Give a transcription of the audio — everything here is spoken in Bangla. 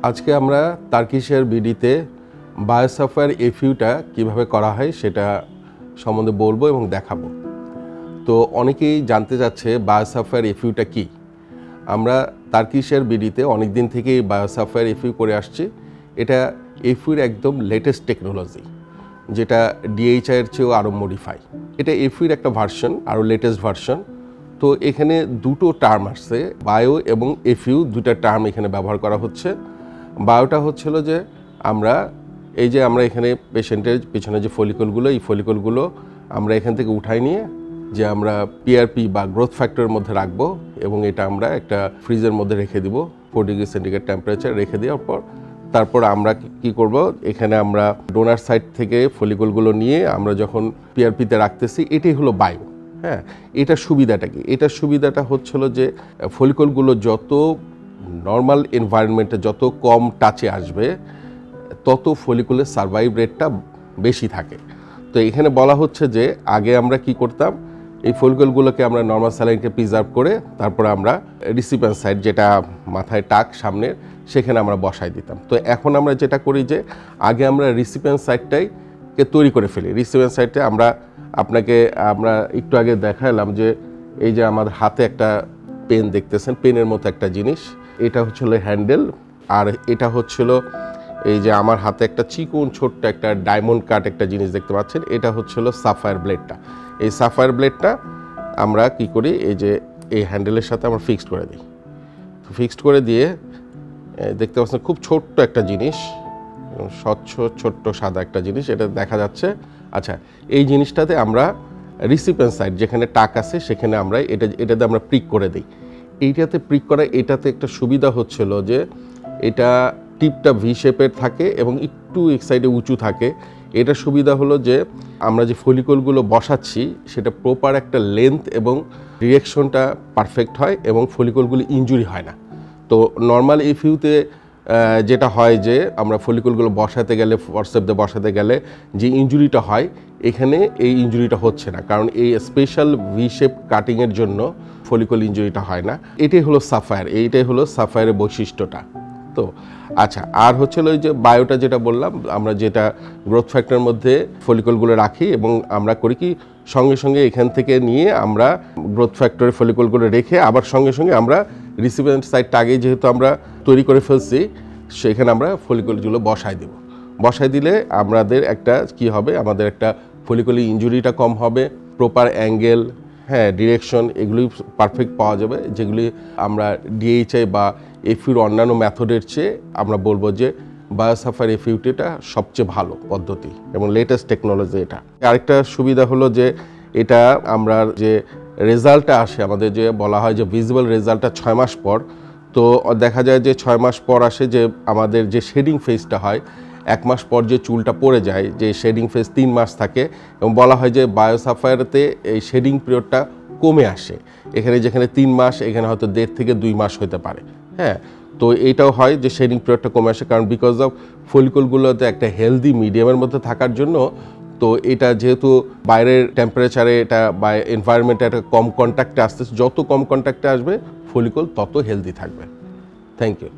আজকে আমরা তার্কিশের বিডিতে বায়োসাফায়ার এফইউটা কিভাবে করা হয় সেটা সম্বন্ধে বলবো এবং দেখাবো। তো অনেকেই জানতে চাচ্ছে বায়োসাফায়ার এফইউটা কি। আমরা তার্কিশের বিডিতে অনেক দিন থেকেই বায়োসাফায়ার এফইউ করে আসছি। এটা এফইউর একদম লেটেস্ট টেকনোলজি, যেটা ডিএইচআই এর চেয়েও আরও মডিফাই। এটা এফইউর একটা ভার্সন, আরও লেটেস্ট ভার্সন। তো এখানে দুটো টার্ম আসছে, বায়ো এবং এফইউ, দুটা টার্ম এখানে ব্যবহার করা হচ্ছে। বায়োটা হচ্ছিল যে আমরা এখানে পেশেন্টের পিছনে যে ফলিকলগুলো, এই ফলিকলগুলো আমরা এখান থেকে উঠাই নিয়ে যে আমরা পিআরপি বা গ্রোথ ফ্যাক্টরের মধ্যে রাখবো এবং এটা আমরা একটা ফ্রিজের মধ্যে রেখে দিব 4 ডিগ্রি সেন্টিগ্রেড টেম্পারেচার রেখে দেওয়ার পর তারপর আমরা কি করব, এখানে আমরা ডোনার সাইড থেকে ফলিকলগুলো নিয়ে আমরা যখন পিআরপিতে রাখতেছি, এটাই হলো বায়ো। হ্যাঁ, এটার সুবিধাটা কি? এটার সুবিধাটা হচ্ছিল যে ফলিকলগুলো যত নর্মাল এনভায়রনমেন্টে যত কম টাচে আসবে তত ফলিকুলের সারভাইভ রেটটা বেশি থাকে। তো এখানে বলা হচ্ছে যে আগে আমরা কি করতাম, এই ফলিকুলগুলোকে আমরা নর্মাল স্যালাইনকে প্রিজার্ভ করে তারপরে আমরা রিসিপিয়েন্ট সাইড, যেটা মাথায় টাক সামনের, সেখানে আমরা বসাই দিতাম। তো এখন আমরা যেটা করি যে আগে আমরা রিসিপিয়েন্ট সাইডটাকে তৈরি করে ফেলি। রিসিপিয়েন্ট সাইডটা আমরা একটু আগে দেখালাম যে এই যে আমাদের হাতে একটা পেন দেখতেছেন, পেনের মতো একটা জিনিস, এটা হচ্ছিল হ্যান্ডেল, আর এটা হচ্ছিল এই যে আমার হাতে একটা চিকন ছোট্ট একটা ডায়মন্ড কাট একটা জিনিস দেখতে পাচ্ছেন, এটা হচ্ছিল সাফায়ার ব্লেডটা। এই সাফায়ার ব্লেডটা আমরা কি করি, এই যে এই হ্যান্ডেলের সাথে আমরা ফিক্সড করে দিই। ফিক্সড করে দিয়ে দেখতে পাচ্ছেন খুব ছোট্ট একটা জিনিস, স্বচ্ছ ছোট্ট সাদা একটা জিনিস, এটা দেখা যাচ্ছে। আচ্ছা, এই জিনিসটাতে আমরা রিসিপিয়েন্ট সাইড যেখানে টাক আছে সেখানে আমরা এটাতে আমরা প্রিক করে দিই। এইটাতে প্রিক করা, এটাতে একটা সুবিধা হচ্ছিল যে এটা টিপটা ভি শেপের থাকে এবং একটু এক সাইডে উঁচু থাকে। এটা সুবিধা হলো যে আমরা যে ফলিকলগুলো বসাচ্ছি সেটা প্রপার একটা লেন্থ এবং ডিরেকশনটা পারফেক্ট হয় এবং ফলিকলগুলো ইনজুরি হয় না। তো নর্মাল এফইউতে যেটা হয় যে আমরা ফলিকলগুলো বসাতে গেলে, ফরসেপ দিয়ে বসাতে গেলে যে ইনজুরিটা হয়, এখানে এই ইনজুরিটা হচ্ছে না, কারণ এই স্পেশাল ভি শেপ কাটিংয়ের জন্য ফলিকল ইনজুরিটা হয় না। এটাই হলো সাফায়ার, এইটাই হলো সাফায়ারের বৈশিষ্ট্যটা। তো আচ্ছা, আর হচ্ছিল ওই যে বায়োটা যেটা বললাম, আমরা যেটা গ্রোথ ফ্যাক্টরের মধ্যে ফলিকলগুলো রাখি এবং আমরা করি কি সঙ্গে সঙ্গে এখান থেকে নিয়ে আমরা গ্রোথ ফ্যাক্টরে ফলিকলগুলো রেখে আবার সঙ্গে সঙ্গে আমরা রিসিপিয়েন্ট সাইডটা আগে যেহেতু আমরা তৈরি করে ফেলছি, সেখানে আমরা ফলিকলগুলো বসাই দেব। বসাই দিলে আমাদের একটা কি হবে, আমাদের একটা ফলিকলি ইনজুরিটা কম হবে, প্রপার অ্যাঙ্গেল, হ্যাঁ, ডিরেকশন, এগুলি পারফেক্ট পাওয়া যাবে, যেগুলি আমরা ডিএইচআই বা এফইউর অন্যান্য মেথডের চেয়ে আমরা বলবো যে বায়োসাফায়ার এফইউটা সবচেয়ে ভালো পদ্ধতি এবং লেটেস্ট টেকনোলজি এটা। আরেকটা সুবিধা হলো যে এটা আমরা যে রেজাল্টটা আসে, আমাদের যে বলা হয় যে ভিজিবল রেজাল্টটা 6 মাস পর, তো দেখা যায় যে 6 মাস পর আসে যে আমাদের যে শেডিং ফেজটা হয়, 1 মাস পর যে চুলটা পড়ে যায়, যে শেডিং ফেজ 3 মাস থাকে এবং বলা হয় যে বায়োসাফায়ারতে এই শেডিং পিরিয়ডটা কমে আসে। এখানে যেখানে 3 মাস, এখানে হয়তো 1.5 থেকে 2 মাস হতে পারে। হ্যাঁ, তো এইটাও হয় যে শেডিং পিরিয়ডটা কমে আসে, কারণ বিকজ অফ ফলিকলগুলোতে একটা হেলদি মিডিয়ামের মধ্যে থাকার জন্য। তো এটা যেহেতু বাইরের টেম্পারেচারে এটা বা এনভায়রনমেন্টে একটা কম কন্ট্যাক্টে আসতেছে, যত কম কন্ট্যাক্টে আসবে ফলিকল তত হেলদি থাকবে। Thank you.